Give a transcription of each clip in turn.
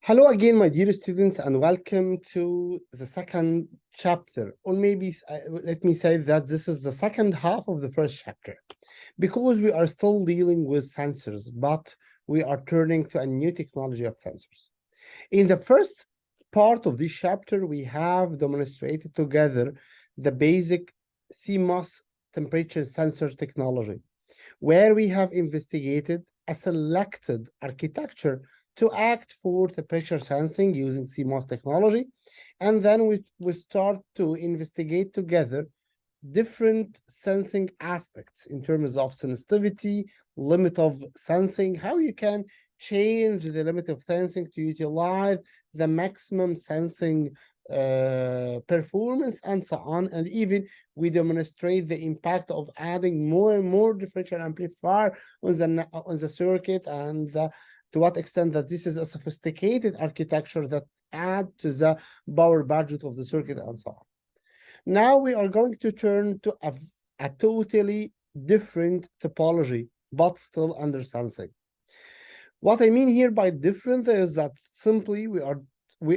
Hello again, my dear students, and welcome to the second chapter. Or maybe let me say that this is the second half of the first chapter, because we are still dealing with sensors, but we are turning to a new technology of sensors. In the first part of this chapter, we have demonstrated together the basic CMOS temperature sensor technology, where we have investigated a selected architecture to act for temperature sensing using CMOS technology. And then we start to investigate together different sensing aspects in terms of sensitivity, limit of sensing, how you can change the limit of sensing to utilize the maximum sensing performance, and so on. And even we demonstrate the impact of adding more and more differential amplifier on the circuit, and to what extent that this is a sophisticated architecture that add to the power budget of the circuit, and so on. Now we are going to turn to a totally different topology, but still under sensing. What I mean here by different is that simply we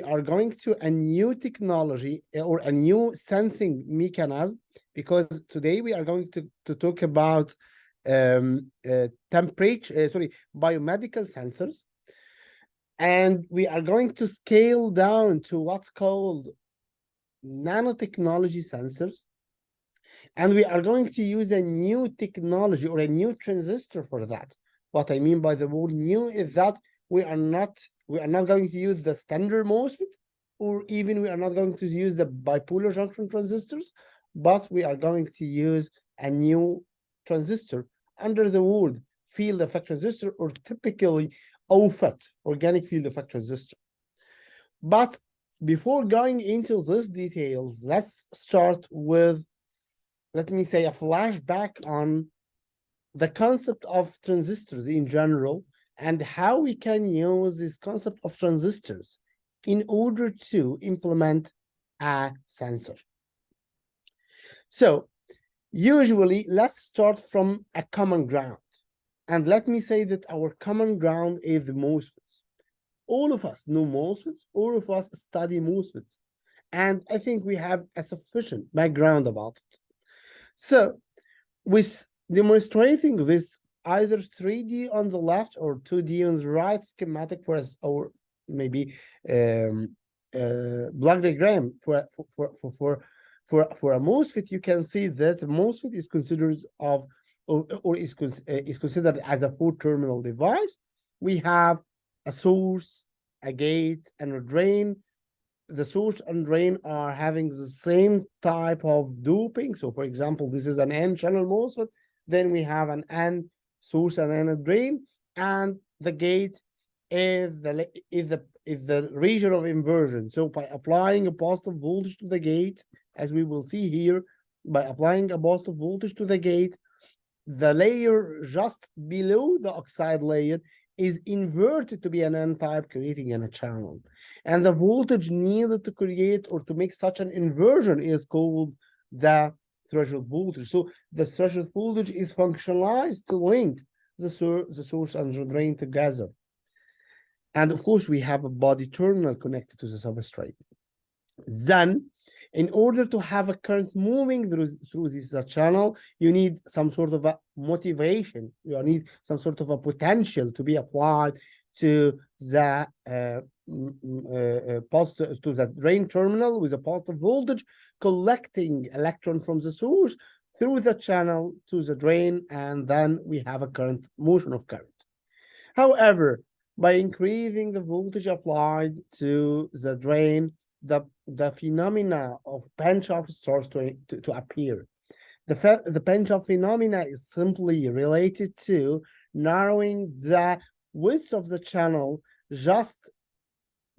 are going to a new technology or a new sensing mechanism, because today we are going to talk about biomedical sensors, and we are going to scale down to what's called nanotechnology sensors, and we are going to use a new technology or a new transistor for that. What I mean by the word new is that we are not going to use the standard MOSFET, or even we are not going to use the bipolar junction transistors, but we are going to use a new transistor under the word field effect transistor, or typically FET, organic field effect transistor. But before going into these details, let's start with, let me say, a flashback on the concept of transistors in general, and how we can use this concept of transistors in order to implement a sensor. So usually, let's start from a common ground. And let me say that our common ground is MOSFETs. All of us know MOSFETs, all of us study MOSFETs, and I think we have a sufficient background about it. So with demonstrating this either 3D on the left or 2D on the right schematic for us, or maybe block diagram for a MOSFET, you can see that MOSFET is considered is considered as a 4-terminal device. We have a source, a gate, and a drain. The source and drain are having the same type of doping. So, for example, this is an N-channel MOSFET. Then we have an N source and N drain, and the gate is the region of inversion. So, by applying a positive voltage to the gate, as we will see here, by applying a positive voltage to the gate, the layer just below the oxide layer is inverted to be an N-type, creating a channel. And the voltage needed to create or to make such an inversion is called the threshold voltage. So the threshold voltage is functionalized to link the source and the drain together. And of course, we have a body terminal connected to the substrate. Then, in order to have a current moving through this channel, you need some sort of a motivation. You need some sort of a potential to be applied to the to the drain terminal with a positive voltage, collecting electron from the source through the channel to the drain, and then we have a current, motion of current. However, by increasing the voltage applied to the drain, the phenomena of pinch-off starts to appear. The pinch-off phenomena is simply related to narrowing the width of the channel just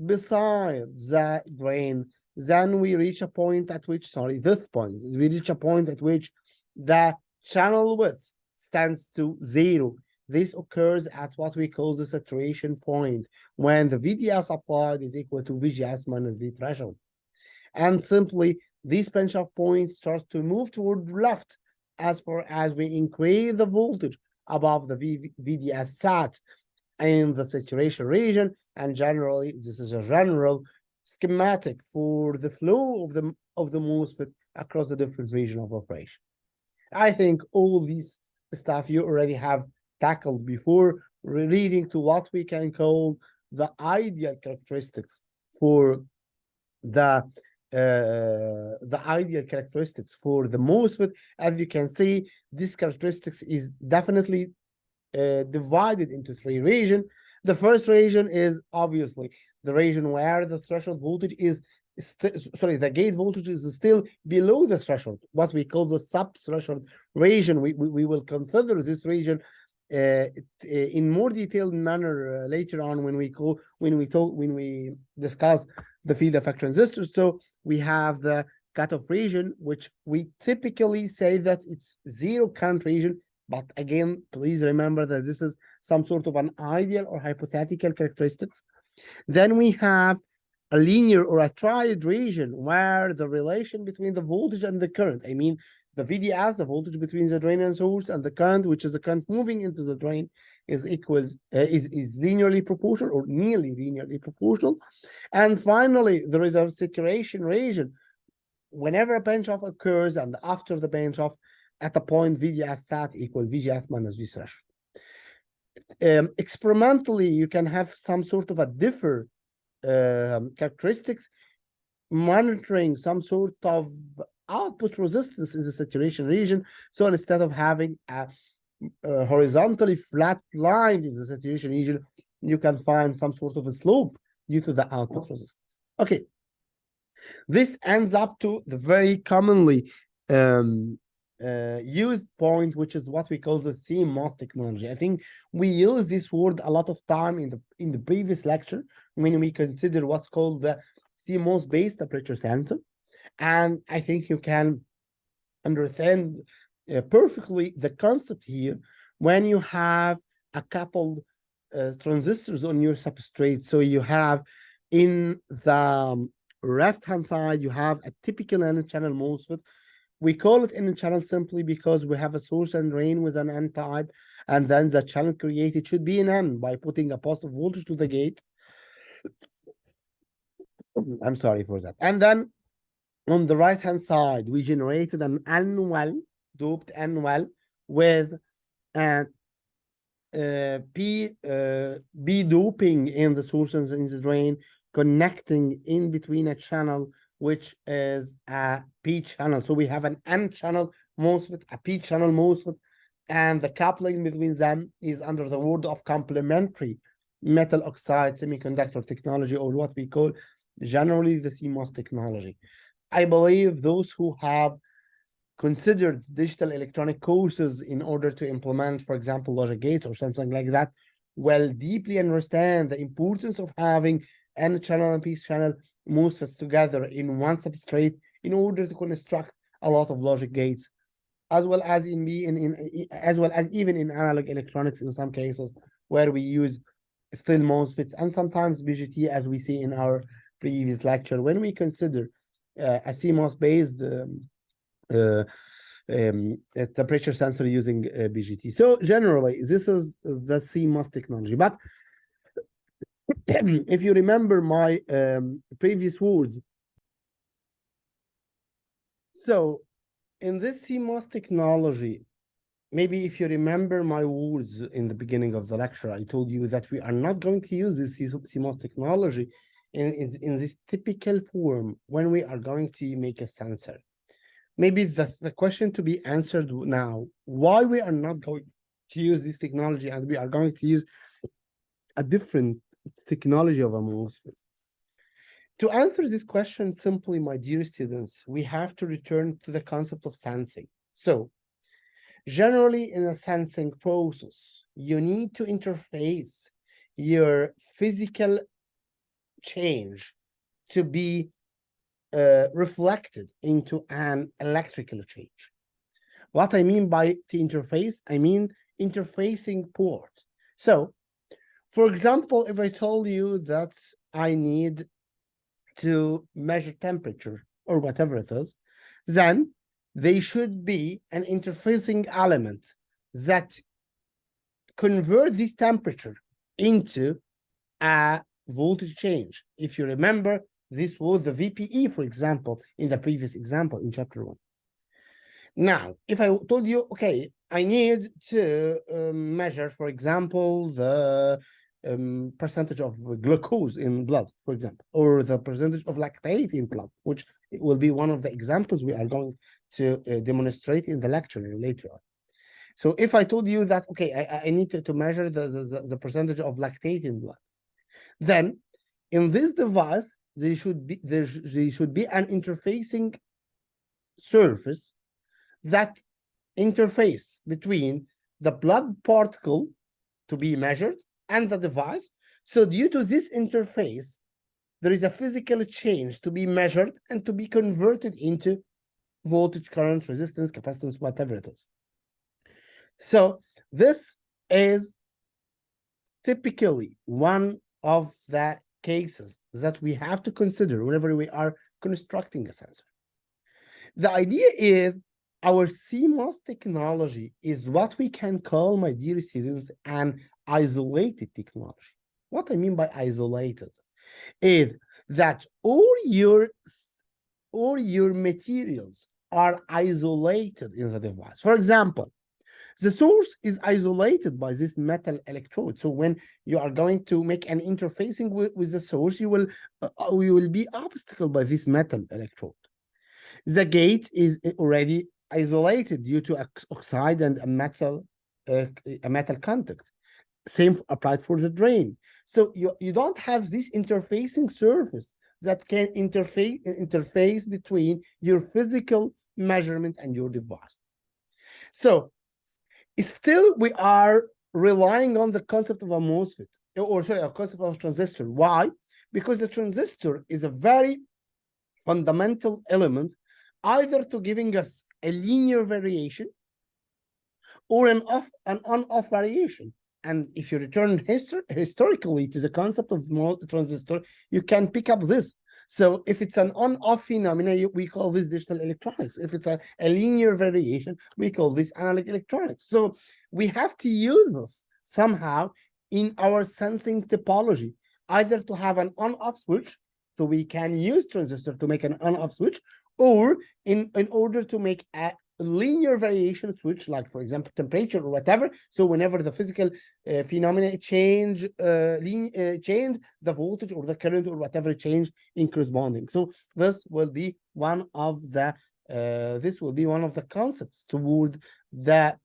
beside the drain. Then we reach a point at which, we reach a point at which the channel width stands to 0. This occurs at what we call the saturation point, when the VDS applied is equal to VGS minus V threshold. And simply, this pinch-off point starts to move toward left as far as we increase the voltage above the VDS sat. in the saturation region, and generally this is a general schematic for the flow of the MOSFET across the different region of operation. I think all these stuff you already have tackled before, leading to what we can call the ideal characteristics for the ideal characteristics for the MOSFET. As you can see, this characteristics is definitely divided into three regions. The first region is obviously the region where the threshold voltage is the gate voltage is still below the threshold, what we call the sub-threshold region. We will consider this region in more detailed manner later on when we discuss the field effect transistors. So we have the cutoff region, which we typically say that it's zero current region. But again, please remember that this is some sort of an ideal or hypothetical characteristics. Then we have a linear or a triad region where the relation between the voltage and the current, I mean, the VDS, the voltage between the drain and source, and the current, which is the current moving into the drain, is linearly proportional or nearly linearly proportional. And finally, there is a saturation region. Whenever a bench off occurs and after the bench off, at a point VDS sat equal VGS minus V threshold. Experimentally, you can have some sort of a differ characteristics, monitoring some sort of output resistance in the saturation region. So instead of having a horizontally flat line in the saturation region, you can find some sort of a slope due to the output resistance. Okay, this ends up to the very commonly used point, which is what we call the CMOS technology. I think we use this word a lot of time in the previous lecture when we consider what's called the CMOS based temperature sensor. And I think you can understand perfectly the concept here when you have a coupled transistors on your substrate. So you have in the left-hand side, you have a typical N-channel MOSFET. We call it N-channel simply because we have a source and drain with an N-type, and then the channel created should be an N by putting a positive voltage to the gate. I'm sorry for that. And then on the right-hand side, we generated an N-well, doped N-well with P doping in the source and in the drain, connecting in between a channel, which is a P channel. So we have an N channel MOSFET, a P channel MOSFET, and the coupling between them is under the word of complementary metal oxide semiconductor technology, or what we call generally the CMOS technology. I believe those who have considered digital electronic courses in order to implement, for example, logic gates or something like that, will deeply understand the importance of having N channel and P channel MOSFETs together in one substrate in order to construct a lot of logic gates, as well as even in analog electronics in some cases where we use still MOSFETs and sometimes BGT, as we see in our previous lecture, when we consider a CMOS based temperature sensor using BGT. So generally, this is the CMOS technology. But if you remember my previous words, so in this CMOS technology, maybe if you remember my words in the beginning of the lecture, I told you that we are not going to use this CMOS technology in this typical form when we are going to make a sensor. Maybe the question to be answered now, why we are not going to use this technology and we are going to use a different technology of a MOSFET. To answer this question simply, my dear students, we have to return to the concept of sensing. So generally in a sensing process, you need to interface your physical change to be reflected into an electrical change. What I mean by the interface, I mean interfacing port. So, for example, if I told you that I need to measure temperature or whatever it is, then they should be an interfacing element that convert this temperature into a voltage change. If you remember, this was the VPE, for example, in the previous example in chapter 1. Now, if I told you, okay, I need to measure, for example, the percentage of glucose in blood, for example, or the percentage of lactate in blood, which will be one of the examples we are going to demonstrate in the lecture later on. So if I told you that, okay, I need to measure the percentage of lactate in blood, then in this device, there should be an interfacing surface that interface between the blood particle to be measured and the device. So due to this interface, there is a physical change to be measured and to be converted into voltage, current, resistance, capacitance, whatever it is. So this is typically one of the cases that we have to consider whenever we are constructing a sensor. The idea is our CMOS technology is what we can call, my dear students, an isolated technology. What I mean by isolated is that all your materials are isolated in the device. For example, the source is isolated by this metal electrode. So when you are going to make an interfacing with the source, you will be obstacled by this metal electrode. The gate is already isolated due to oxide and a metal contact. Same applied for the drain. So you don't have this interfacing surface that can interface between your physical measurement and your device. So still we are relying on the concept of a MOSFET, or sorry, a concept of a transistor. Why? Because the transistor is a very fundamental element, either to giving us a linear variation or an on-off variation. And if you return historically to the concept of transistor, you can pick up this. So if it's an on-off phenomena, we call this digital electronics. If it's a linear variation, we call this analog electronics. So we have to use this somehow in our sensing topology, either to have an on-off switch, so we can use transistor to make an on-off switch, or in order to make a linear variation switch, like for example temperature or whatever. So whenever the physical phenomena change, change the voltage or the current or whatever change in corresponding. So this will be one of the concepts toward the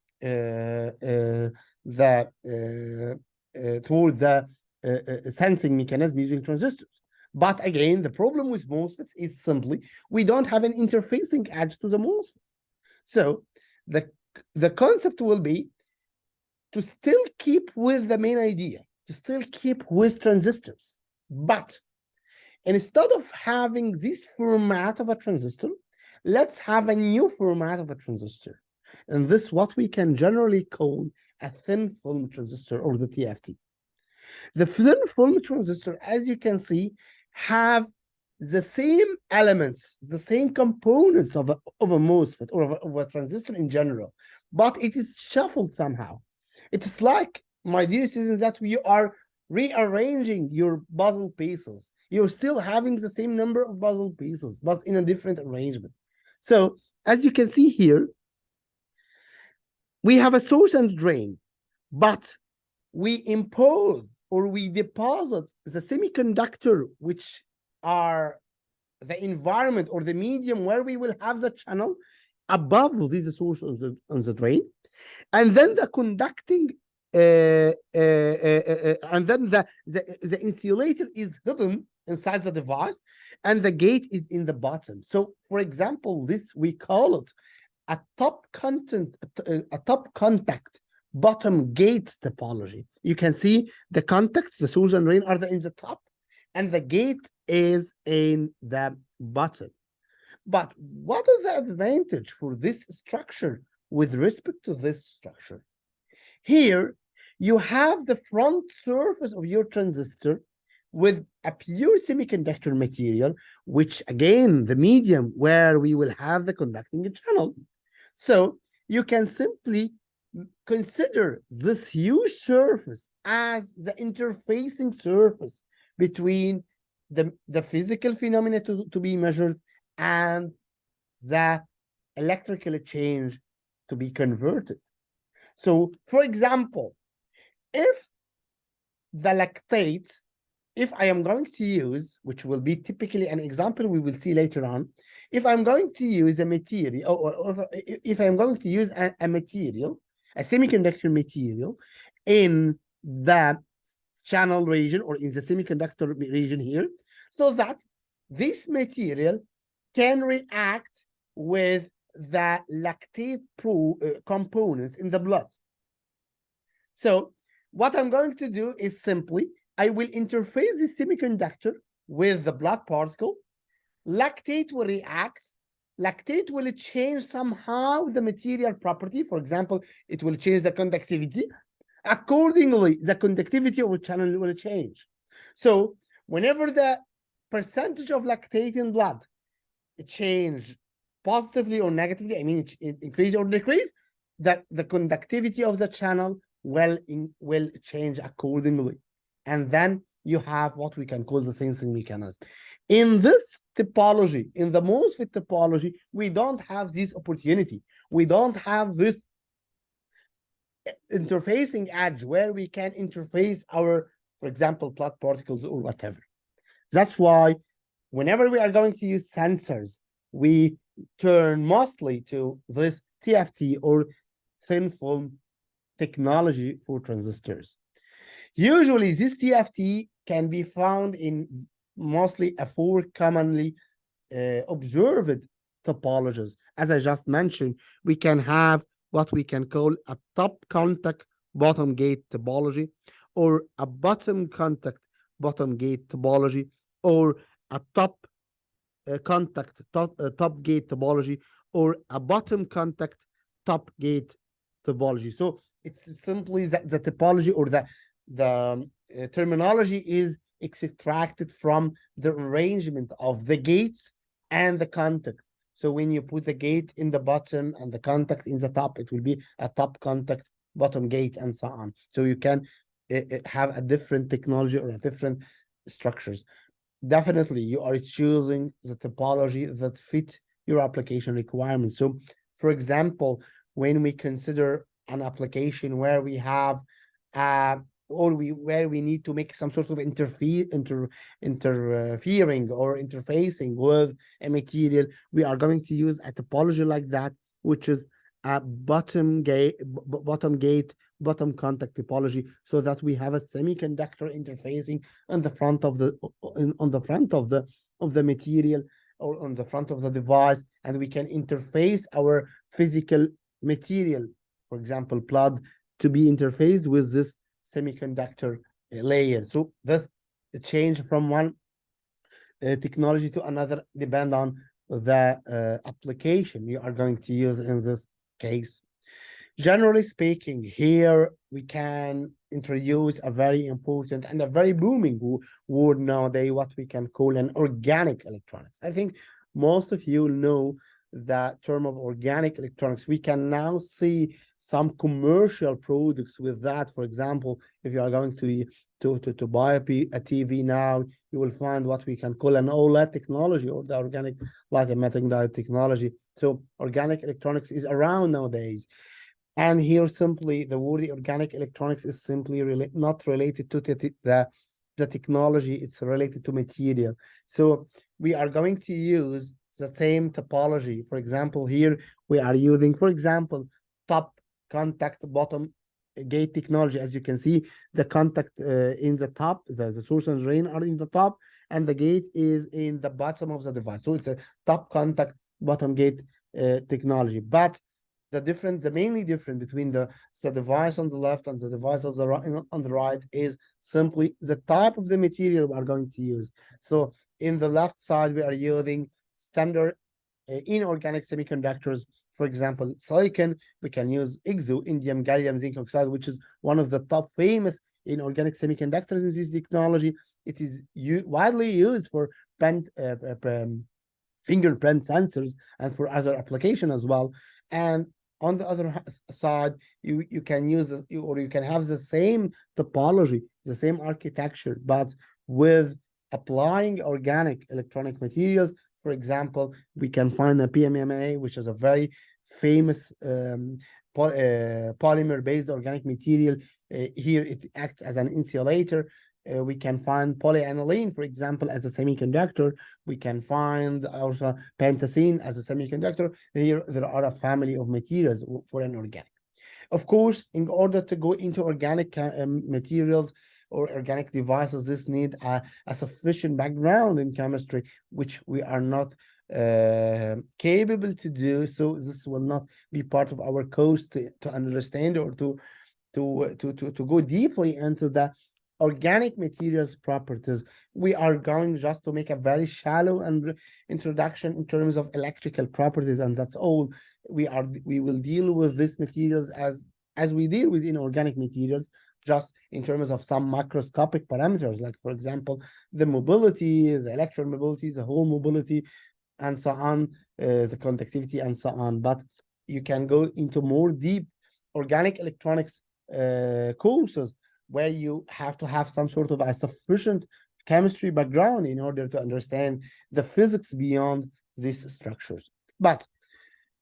sensing mechanism using transistors. But again, the problem with MOSFETs is simply we don't have an interfacing edge to the MOSFET. So the concept will be to still keep with the main idea, to still keep with transistors. But instead of having this format of a transistor, let's have a new format of a transistor. And this is what we can generally call a thin film transistor, or the TFT. The thin film transistor, as you can see, have the same elements, the same components of a MOSFET or of a transistor in general, but it is shuffled somehow. It is like, my dear students, that we are rearranging your puzzle pieces. You're still having the same number of puzzle pieces, but in a different arrangement. So as you can see here, we have a source and drain, but we impose or we deposit the semiconductor, which are the environment or the medium where we will have the channel above this source on the drain, and then the conducting and then the insulator is hidden inside the device, and the gate is in the bottom. So for example, this we call it a top contact bottom gate topology. You can see the contacts, the source and drain are in the top, and the gate is in the bottom. But what is the advantage for this structure with respect to this structure? Here, you have the front surface of your transistor with a pure semiconductor material, which again, the medium where we will have the conducting channel. So you can simply consider this huge surface as the interfacing surface between the physical phenomena to be measured and the electrical change to be converted. So, for example, if the lactate, if I am going to use, which will be typically an example we will see later on, if I'm going to use a material, or if I'm going to use a material, a semiconductor material in the channel region or in the semiconductor region here, so that this material can react with the lactate components in the blood. So what I'm going to do is simply, I will interface the semiconductor with the blood particle. Lactate will react. Lactate will change somehow the material property. For example, it will change the conductivity. Accordingly, the conductivity of the channel will change. So whenever the percentage of lactate in blood change positively or negatively, I mean it increase or decrease, that the conductivity of the channel will change accordingly. And then you have what we can call the sensing mechanism. In this topology, in the MOSFET topology, we don't have this opportunity. We don't have this interfacing edge where we can interface our, for example, blood particles or whatever. That's why whenever we are going to use sensors, we turn mostly to this TFT or thin film technology for transistors. Usually, this TFT can be found in mostly a 4 commonly observed topologies. As I just mentioned, we can have what we can call a top contact bottom gate topology, or a bottom contact bottom gate topology, or a top contact top gate topology, or a bottom contact top gate topology. So it's simply the topology or the terminology is extracted from the arrangement of the gates and the contact. So when you put the gate in the bottom and the contact in the top, it will be a top contact, bottom gate, and so on. So you can have a different technology or a different structures. Definitely, you are choosing the topology that fit your application requirements. So, for example, when we consider an application where we have where we need to make some sort of interfering or interfacing with a material, we are going to use a topology like that, which is a bottom contact topology, so that we have a semiconductor interfacing on the front of the material or on the front of the device, and we can interface our physical material, for example, blood, to be interfaced with this semiconductor layer. So that's the change from one technology to another depend on the application you are going to use in this case. Generally speaking, here we can introduce a very important and a very booming word nowadays, what we can call an organic electronics. I think most of you know the term of organic electronics. We can now see some commercial products with that. For example, if you are going to buy a TV now, you will find what we can call an OLED technology, or the organic light emitting diode technology. So organic electronics is around nowadays. And here simply the word organic electronics is simply not related to the technology, it's related to material. So we are going to use the same topology. For example, here we are using, for example, top contact bottom gate technology. As you can see, the contact in the top, the source and drain are in the top, and the gate is in the bottom of the device. So it's a top contact bottom gate technology. But the mainly difference between the device on the left and the device on the right is simply the type of the material we are going to use. So in the left side, we are using standard inorganic semiconductors. For example, silicon, we can use IGZO, indium gallium zinc oxide, which is one of the top famous inorganic semiconductors in this technology. It is widely used for fingerprint sensors and for other application as well. And on the other side, you can use this, or you can have the same topology, the same architecture, but with applying organic electronic materials. For example, we can find a PMMA, which is a very famous polymer-based organic material. Here it acts as an insulator. We can find polyaniline, for example, as a semiconductor. We can find also pentacene as a semiconductor. Here, there are a family of materials for an organic. Of course, in order to go into organic materials or organic devices, this need a sufficient background in chemistry, which we are not capable to do. So this will not be part of our course to understand or to go deeply into the organic materials properties. We are going just to make a very shallow introduction in terms of electrical properties, and that's all. We will deal with these materials as we deal with inorganic materials, just in terms of some macroscopic parameters, like for example, the mobility, the electron mobility, the hole mobility, and so on, the conductivity and so on. But you can go into more deep organic electronics courses, where you have to have some sort of a sufficient chemistry background in order to understand the physics beyond these structures. But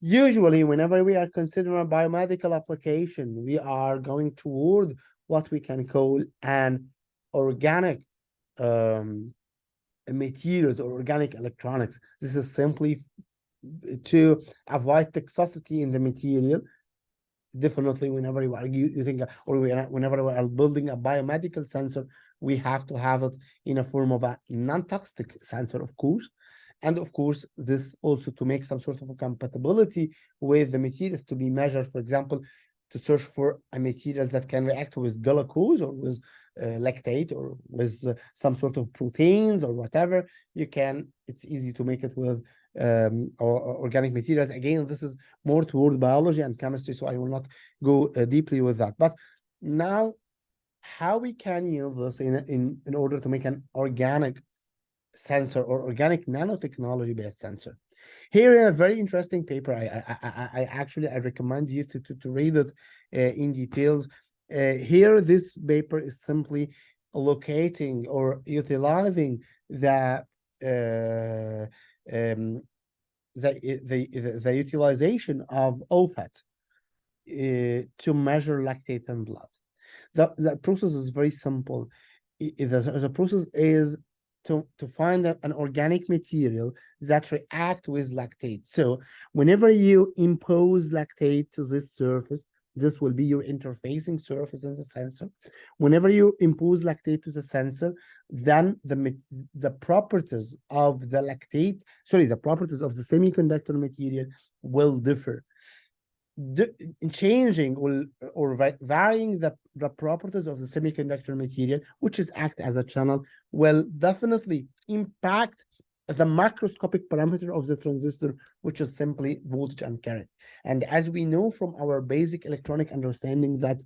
usually, whenever we are considering a biomedical application, we are going toward what we can call an organic materials or organic electronics. This is simply to avoid toxicity in the material. Definitely, whenever you are using or whenever we are building a biomedical sensor, we have to have it in a form of a non-toxic sensor, of course. And of course, this also to make some sort of a compatibility with the materials to be measured. For example, to search for a material that can react with glucose or with lactate or with some sort of proteins or whatever, it's easy to make it with organic materials. Again, this is more toward biology and chemistry, so I will not go deeply with that. But now, how we can use this in order to make an organic sensor or organic nanotechnology based sensor. Here in a very interesting paper, I recommend you to read it in details. Here, this paper is simply locating or utilizing the utilization of FET to measure lactate in blood. The process is very simple. The process is to find an organic material that react with lactate. So whenever you impose lactate to this surface, this will be your interfacing surface in the sensor. Whenever you impose lactate to the sensor, then the properties of the lactate, the properties of the semiconductor material will differ. Changing or varying the properties of the semiconductor material, which is act as a channel, will definitely impact the macroscopic parameter of the transistor, which is simply voltage and current. And as we know from our basic electronic understanding, that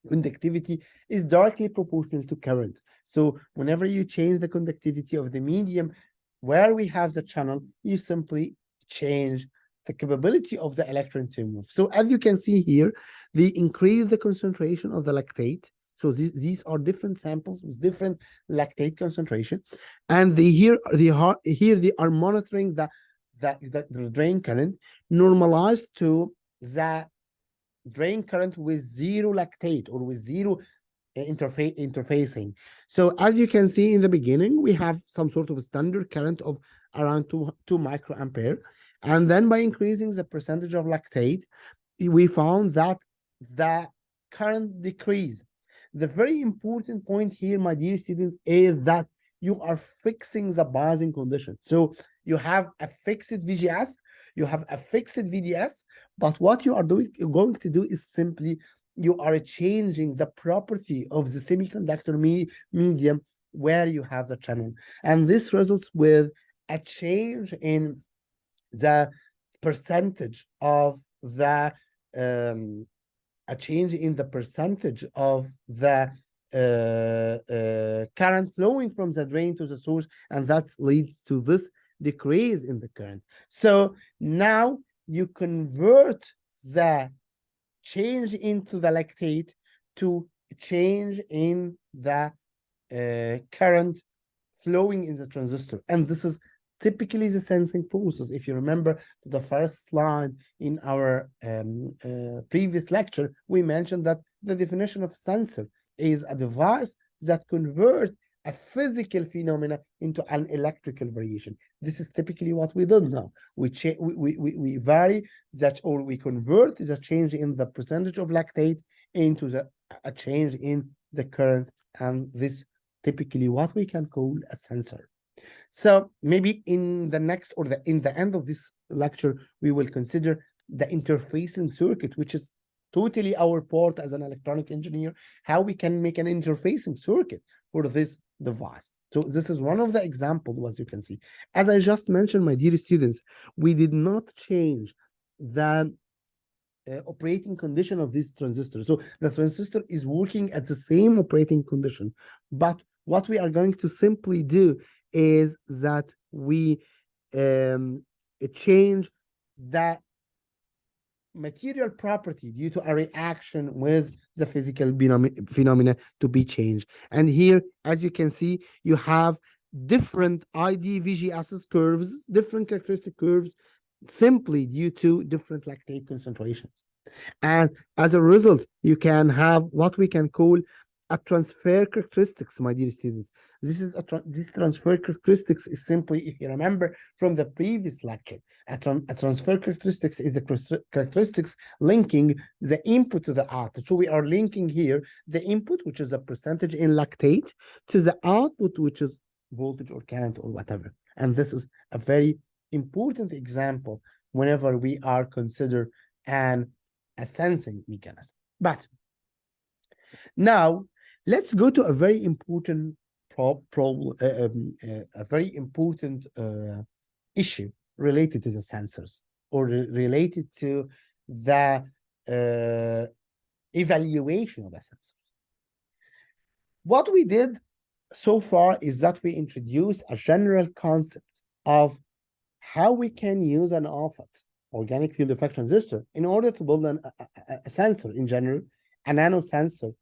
conductivity is directly proportional to current. So whenever you change the conductivity of the medium where we have the channel, you simply change the capability of the electron to move. So as you can see here, they increase the concentration of the lactate. So these are different samples with different lactate concentration, and here they are monitoring the drain current normalized to the drain current with zero lactate or with zero interfacing. So as you can see in the beginning, we have some sort of a standard current of around 2 microampere. And then by increasing the percentage of lactate, we found that the current decrease. The very important point here, my dear student, is that you are fixing the biasing condition. So you have a fixed VGS, you have a fixed VDS, but what you're going to do is simply you are changing the property of the semiconductor medium where you have the channel. And this results with a change in the percentage of the current flowing from the drain to the source, and that leads to this decrease in the current. So now you convert the change into the lactate to change in the current flowing in the transistor. And this is typically the sensing process. If you remember the first slide in our previous lecture, we mentioned that the definition of sensor is a device that converts a physical phenomena into an electrical variation. This is typically what we do now. We vary that, or we convert the change in the percentage of lactate into a change in the current, and this typically what we can call a sensor. So maybe in the next, or in the end of this lecture, we will consider the interfacing circuit, which is totally our part as an electronic engineer, how we can make an interfacing circuit for this device. So this is one of the examples, as you can see. As I just mentioned, my dear students, we did not change the operating condition of this transistor. So the transistor is working at the same operating condition, but what we are going to simply do is that we change the material property due to a reaction with the physical phenomena to be changed. And here, as you can see, you have different ID/VGS curves, different characteristic curves, simply due to different lactate concentrations. And as a result, you can have what we can call a transfer characteristics, my dear students. This transfer characteristics is simply, if you remember from the previous lecture, a transfer characteristics is a characteristics linking the input to the output. So we are linking here the input, which is a percentage in lactate, to the output, which is voltage or current or whatever. And this is a very important example whenever we are consider a sensing mechanism. But now let's go to a very important issue related to the sensors, or related to the evaluation of the sensors. What we did so far is that we introduced a general concept of how we can use an FET, organic field effect transistor, in order to build a sensor in general, a nanosensor.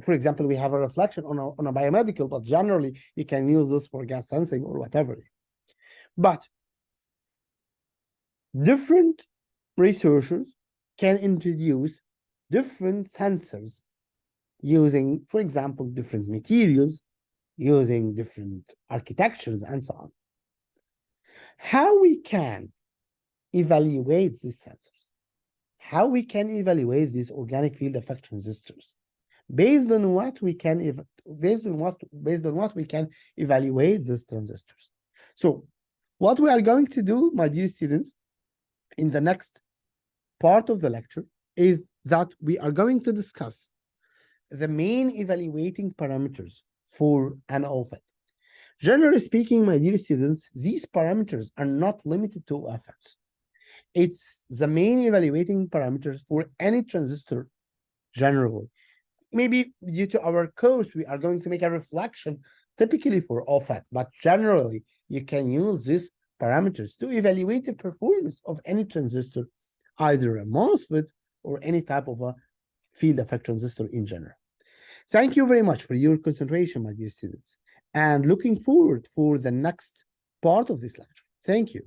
For example, we have a reflection on a biomedical, but generally you can use this for gas sensing or whatever. But different researchers can introduce different sensors using, for example, different materials, using different architectures, and so on. How we can evaluate these sensors, how we can evaluate these organic field effect transistors, based on what we can evaluate these transistors. So what we are going to do, my dear students, in the next part of the lecture is that we are going to discuss the main evaluating parameters for an FET. Generally speaking, my dear students, these parameters are not limited to FETs. It's the main evaluating parameters for any transistor generally. Maybe due to our course, we are going to make a reflection typically for FET, but generally you can use these parameters to evaluate the performance of any transistor, either a MOSFET or any type of a field effect transistor in general. Thank you very much for your concentration, my dear students, and looking forward for the next part of this lecture. Thank you.